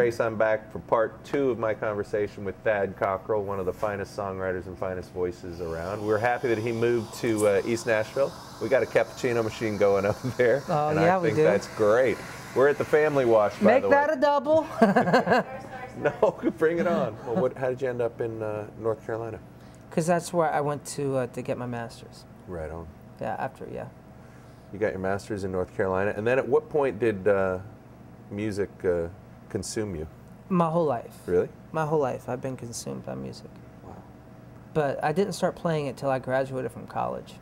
Grace. I'm back for part 2 of my conversation with Thad Corckrell, one of the finest songwriters and finest voices around. We're happy that he moved to East Nashville. We got a cappuccino machine going over there, and yeah, I think we do. that's great. We're at the Family Wash, by the way. Make that a double. No, bring it on. Well, how did you end up in North Carolina? Because that's where I went to get my master's. Right on. Yeah, You got your master's in North Carolina, and then at what point did music consume you? My whole life. Really? My whole life I've been consumed by music. Wow. But I didn't start playing it till I graduated from college.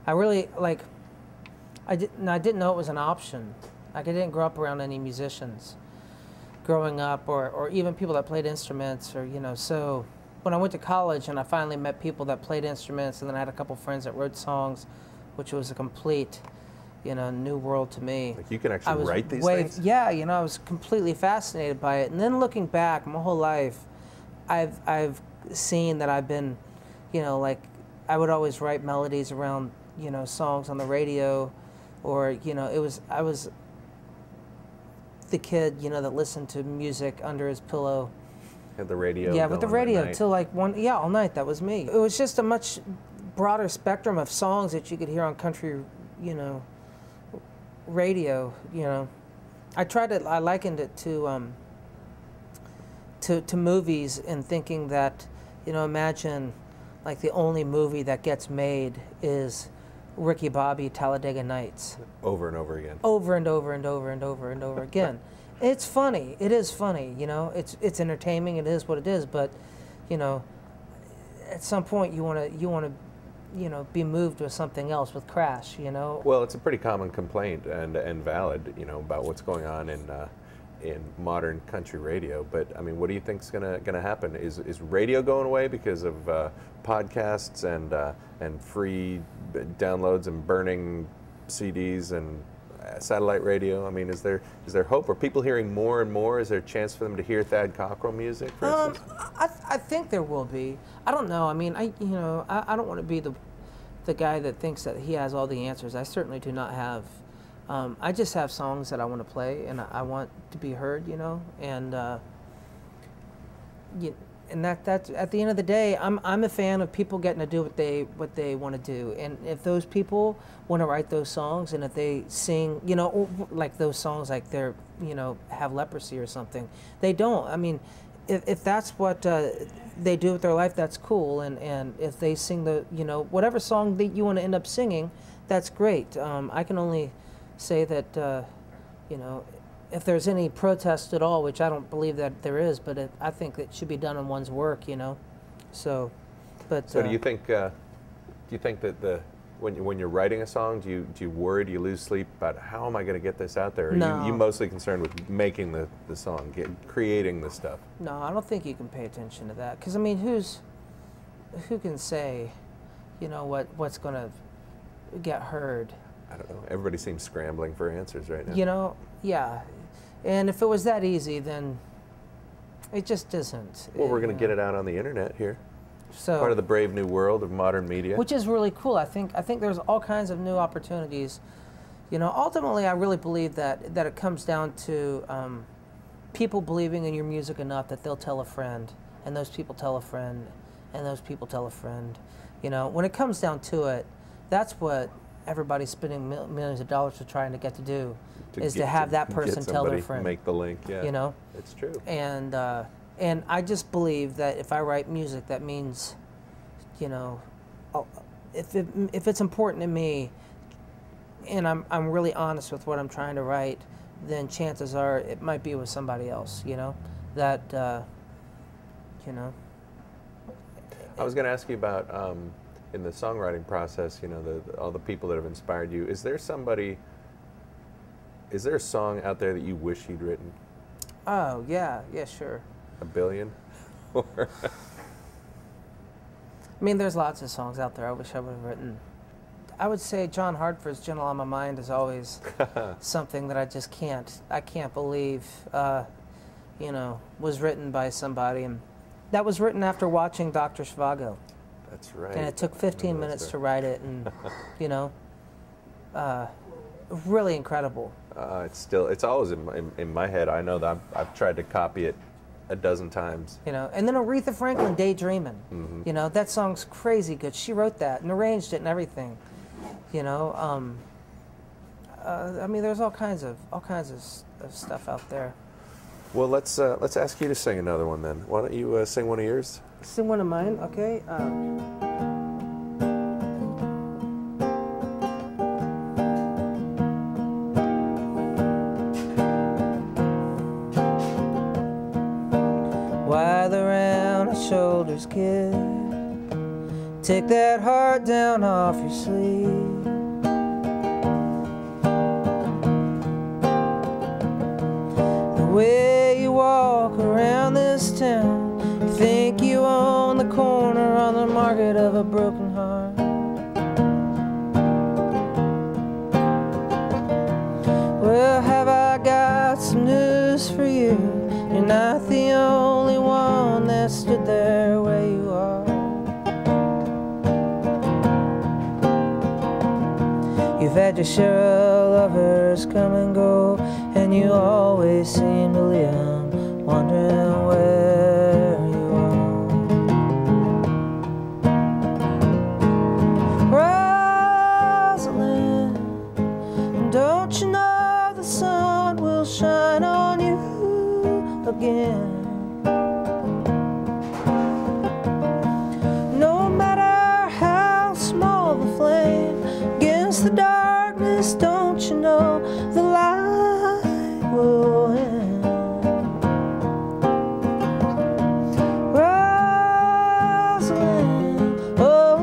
I really, I didn't know it was an option. Like, I didn't grow up around any musicians growing up, or even people that played instruments, or, you know, so when I went to college and I finally met people that played instruments, and then I had a couple friends that wrote songs, which was a complete, you know, new world to me. Like, you can actually write these things? Yeah, you know, I was completely fascinated by it. And then looking back, my whole life, I've seen that I've been, you know, like, I would always write melodies around, you know, songs on the radio, or, you know, I was the kid, you know, that listened to music under his pillow. Had the radio. Yeah, with the radio till like all night. That was me. It was just a much broader spectrum of songs that you could hear on country, you know, radio. You know, I likened it to movies, and thinking that, you know, imagine like the only movie that gets made is Ricky Bobby, Talladega Nights. Over and over again. Over and over and over and over and over again. It's funny. It is funny. You know, it's entertaining. It is what it is. But, you know, at some point you want to, you know, be moved with something else, with Crash. You know. Well, it's a pretty common complaint, and valid, you know, about what's going on in modern country radio. But I mean, what do you think's gonna happen? Is radio going away because of podcasts and free downloads and burning CDs and satellite radio? I mean, is there hope? Are people hearing more and more? Is there a chance for them to hear Thad Corckrell music, for instance? I think there will be. I don't know. I mean, I don't want to be the guy that thinks that he has all the answers. I certainly do not have. I just have songs that I want to play, and I want to be heard, you know, and that's at the end of the day, I'm a fan of people getting to do what they want to do, and if those people want to write those songs, and if they sing, you know, like those songs, like they're, you know, have leprosy or something, they don't. I mean, if that's what they do with their life, that's cool, and if they sing the, you know, whatever song that you want to end up singing, that's great. I can only say that, you know, if there's any protest at all, which I don't believe that there is, but I think it should be done on one's work, you know. So, but. So do you think that when you're writing a song, do you worry, do you lose sleep about how am I going to get this out there? Or No. are you mostly concerned with making the song, creating the stuff? No, I don't think you can pay attention to that, because I mean, who can say, you know, what's going to get heard? I don't know. Everybody seems scrambling for answers right now. You know, yeah. And if it was that easy, then it just isn't. Well, we're going to get it out on the internet here. So, part of the brave new world of modern media. Which is really cool. I think there's all kinds of new opportunities. You know, ultimately, I really believe that it comes down to people believing in your music enough that they'll tell a friend, and those people tell a friend, and those people tell a friend. You know, when it comes down to it, that's what everybody's spending millions of dollars trying to get to do, is to have that person tell their friend. Make the link, yeah. You know? It's true. And I just believe that if I write music, that means, you know, if it's important to me, and I'm really honest with what I'm trying to write, then chances are it might be with somebody else, you know? That, you know. I was going to ask you about, in the songwriting process, you know, all the people that have inspired you. Is there a song out there that you wish you'd written? Oh, yeah, sure. A billion? I mean, there's lots of songs out there I wish I would have written. I would say John Hartford's "Gentle on My Mind" is always something that I can't believe, you know, was written by somebody. And that was written after watching Dr. Zhivago. That's right. And it took 15 minutes to write it, and, you know, really incredible. It's always in my head. I know that I've tried to copy it a dozen times. You know, and then Aretha Franklin, Daydreamin'. Mm-hmm. You know, that song's crazy good. She wrote that and arranged it and everything. You know, I mean, there's all kinds of stuff out there. Well, let's ask you to sing another one then. Why don't you sing one of yours? Sing one of mine, okay? Wither around his shoulders, kid. Take that heart down off your sleeve. The way you walk around this town, you think you own the corner on the market of a broken heart. Well, have I got some news for you? You're not the only one that stood there where you are. You've had your share of lovers come and go, and you always seem to leave them wondering where you are. Rosalind, don't you know the sun will shine on you again? No matter how small the flame against the darkness, don't you know the light will win? Rosalind, oh,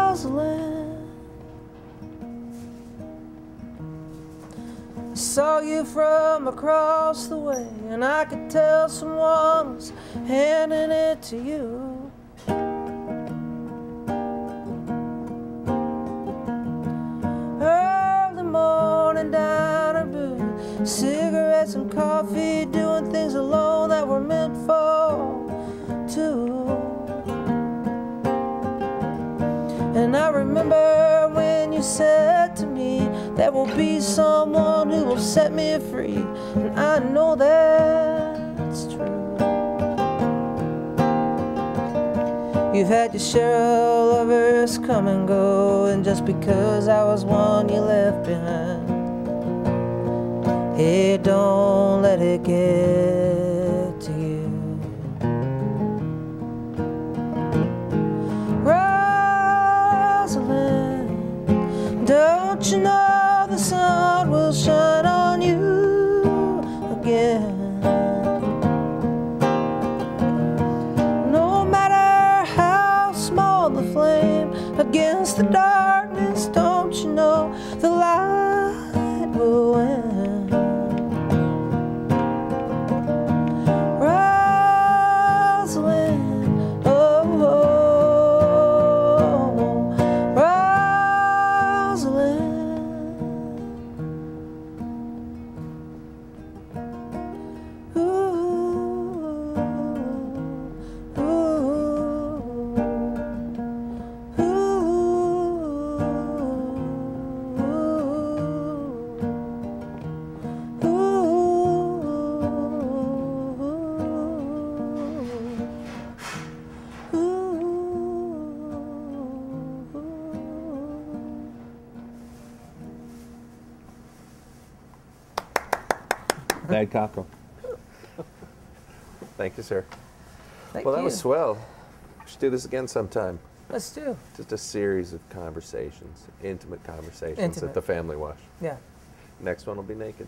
Rosalind, I saw you from across the way, and I could tell someone was handing it to you. Early morning diner booth, cigarettes and coffee, doing things alone that were meant for two. And I remember when you said to me, there will be someone who will set me free, and I know that's true. You've had your share of lovers come and go, and just because I was one you left behind, hey, don't let it get to you. Rosalind, don't you know the sun will shine on you again? No matter how small the flame against the darkness, don't you know the light will win? Rosalind, oh, Rosalind. Thad Corckrell. Thank you, sir. Thank Well, you. that was swell. We should do this again sometime. Let's do. Just a series of conversations, intimate conversations Intimate. at the family wash. Yeah. Next one will be naked.